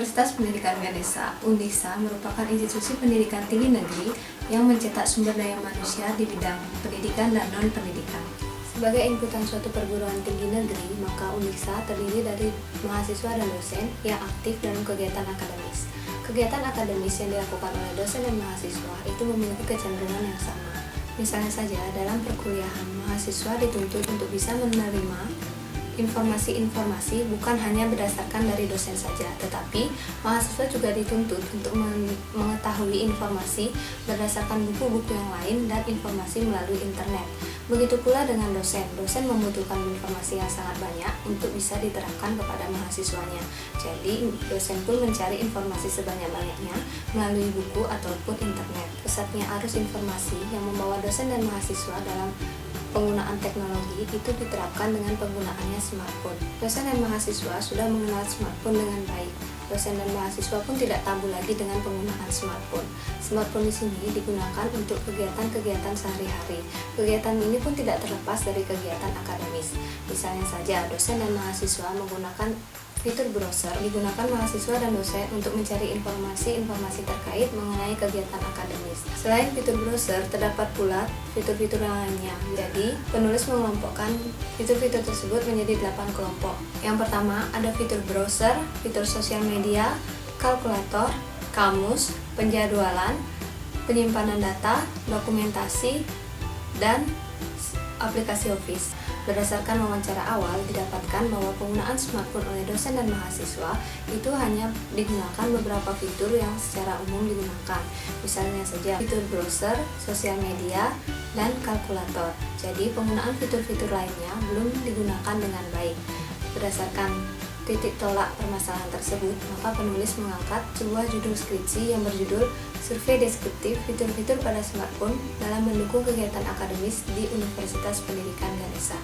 Universitas Pendidikan Ganesha (UNIGSA) merupakan institusi pendidikan tinggi negeri yang mencetak sumber daya manusia di bidang pendidikan dan non-pendidikan. Sebagai inputan suatu perguruan tinggi negeri, maka UNIGSA terdiri dari mahasiswa dan dosen yang aktif dalam kegiatan akademis. Kegiatan akademis yang dilakukan oleh dosen dan mahasiswa itu memiliki kecenderungan yang sama. Misalnya saja, dalam perkuliahan, mahasiswa dituntut untuk bisa menerima informasi-informasi bukan hanya berdasarkan dari dosen saja, tetapi mahasiswa juga dituntut untuk mengetahui informasi berdasarkan buku-buku yang lain dan informasi melalui internet. Begitu pula dengan dosen. Dosen membutuhkan informasi yang sangat banyak untuk bisa diterapkan kepada mahasiswanya. Jadi, dosen pun mencari informasi sebanyak-banyaknya melalui buku ataupun internet. Pesatnya arus informasi yang membawa dosen dan mahasiswa dalam penggunaan teknologi itu diterapkan dengan penggunaannya smartphone. Dosen dan mahasiswa sudah mengenal smartphone dengan baik. Dosen dan mahasiswa pun tidak tabu lagi dengan penggunaan smartphone. Smartphone di sini digunakan untuk kegiatan-kegiatan sehari-hari. Kegiatan ini pun tidak terlepas dari kegiatan akademis. Misalnya saja, dosen dan mahasiswa menggunakan fitur browser, digunakan mahasiswa dan dosen untuk mencari informasi-informasi terkait mengenai kegiatan akademis. Selain fitur browser, terdapat pula fitur-fitur lainnya. Jadi, penulis mengelompokkan fitur-fitur tersebut menjadi 8 kelompok. Yang pertama, ada fitur browser, fitur sosial media, kalkulator, kamus, penjadwalan, penyimpanan data, dokumentasi, dan aplikasi Office. Berdasarkan wawancara awal, didapatkan bahwa penggunaan smartphone oleh dosen dan mahasiswa itu hanya digunakan beberapa fitur yang secara umum digunakan. Misalnya saja fitur browser, sosial media, dan kalkulator. Jadi, penggunaan fitur-fitur lainnya belum digunakan dengan baik. Berdasarkan titik tolak permasalahan tersebut, maka penulis mengangkat sebuah judul skripsi yang berjudul Survei Deskriptif Fitur-fitur pada Smartphone dalam mendukung kegiatan akademis di Universitas Pendidikan Ganesha.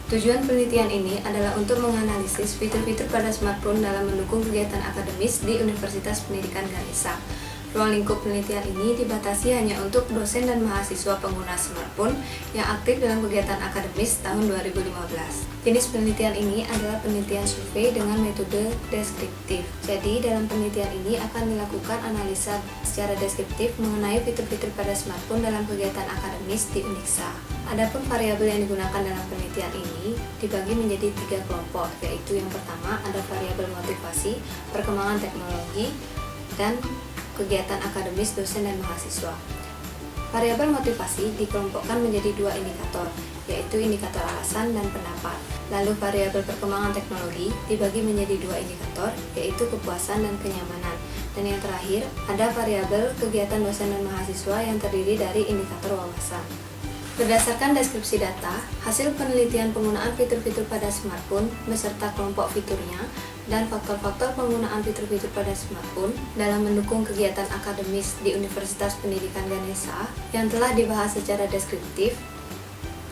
Tujuan penelitian ini adalah untuk menganalisis fitur-fitur pada smartphone dalam mendukung kegiatan akademis di Universitas Pendidikan Ganesha. Ruang lingkup penelitian ini dibatasi hanya untuk dosen dan mahasiswa pengguna smartphone yang aktif dalam kegiatan akademis tahun 2015. Jenis penelitian ini adalah penelitian survei dengan metode deskriptif. Jadi, dalam penelitian ini akan dilakukan analisa secara deskriptif mengenai fitur-fitur pada smartphone dalam kegiatan akademis di UNIGSA. Adapun variabel yang digunakan dalam penelitian ini dibagi menjadi 3 kelompok, yaitu yang pertama ada variabel motivasi, perkembangan teknologi, dan kegiatan akademis dosen dan mahasiswa. Variabel motivasi dikelompokkan menjadi 2 indikator, yaitu indikator alasan dan pendapat. Lalu variabel perkembangan teknologi dibagi menjadi 2 indikator, yaitu kepuasan dan kenyamanan. Dan yang terakhir, ada variabel kegiatan dosen dan mahasiswa yang terdiri dari indikator wawasan. Berdasarkan deskripsi data, hasil penelitian penggunaan fitur-fitur pada smartphone beserta kelompok fiturnya dan faktor-faktor penggunaan fitur-fitur pada smartphone dalam mendukung kegiatan akademis di Universitas Pendidikan Ganesha yang telah dibahas secara deskriptif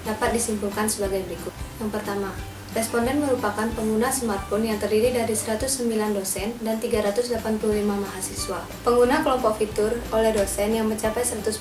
dapat disimpulkan sebagai berikut. Yang pertama, responden merupakan pengguna smartphone yang terdiri dari 109 dosen dan 385 mahasiswa. Pengguna kelompok fitur oleh dosen yang mencapai 100%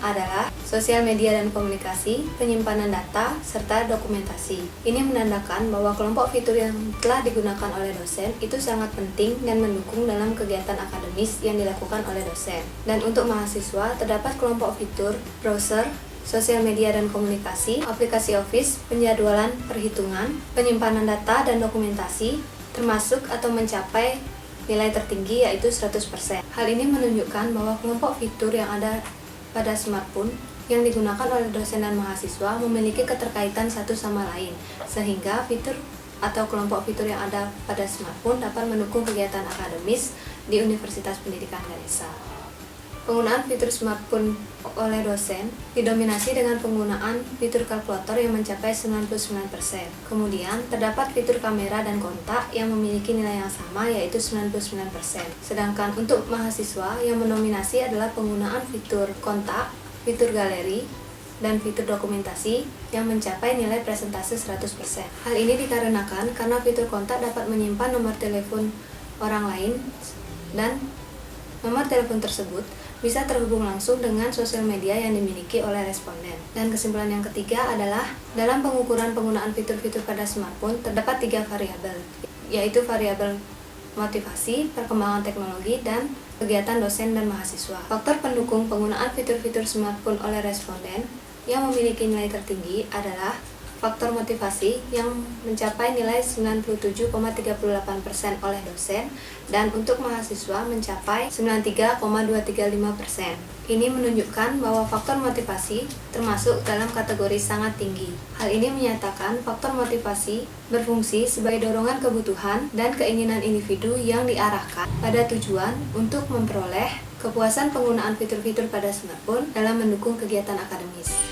adalah sosial media dan komunikasi, penyimpanan data, serta dokumentasi. Ini menandakan bahwa kelompok fitur yang telah digunakan oleh dosen itu sangat penting dan mendukung dalam kegiatan akademis yang dilakukan oleh dosen. Dan untuk mahasiswa, terdapat kelompok fitur browser, sosial media dan komunikasi, aplikasi Office, penjadwalan, perhitungan, penyimpanan data dan dokumentasi, termasuk atau mencapai nilai tertinggi yaitu 100%. Hal ini menunjukkan bahwa kelompok fitur yang ada pada smartphone yang digunakan oleh dosen dan mahasiswa memiliki keterkaitan satu sama lain, sehingga fitur atau kelompok fitur yang ada pada smartphone dapat mendukung kegiatan akademis di Universitas Pendidikan Ganesha. Penggunaan fitur smartphone oleh dosen didominasi dengan penggunaan fitur kalkulator yang mencapai 99%. Kemudian, terdapat fitur kamera dan kontak yang memiliki nilai yang sama yaitu 99%. Sedangkan untuk mahasiswa yang mendominasi adalah penggunaan fitur kontak, fitur galeri, dan fitur dokumentasi yang mencapai nilai presentase 100%. Hal ini dikarenakan karena fitur kontak dapat menyimpan nomor telepon orang lain dan nomor telepon tersebut bisa terhubung langsung dengan sosial media yang dimiliki oleh responden. Dan kesimpulan yang ketiga adalah dalam pengukuran penggunaan fitur-fitur pada smartphone terdapat 3 variabel, yaitu variabel motivasi, perkembangan teknologi, dan kegiatan dosen dan mahasiswa. Faktor pendukung penggunaan fitur-fitur smartphone oleh responden yang memiliki nilai tertinggi adalah faktor motivasi yang mencapai nilai 97,38% oleh dosen dan untuk mahasiswa mencapai 93,235%. Ini menunjukkan bahwa faktor motivasi termasuk dalam kategori sangat tinggi. Hal ini menyatakan faktor motivasi berfungsi sebagai dorongan kebutuhan dan keinginan individu yang diarahkan pada tujuan untuk memperoleh kepuasan penggunaan fitur-fitur pada smartphone dalam mendukung kegiatan akademis.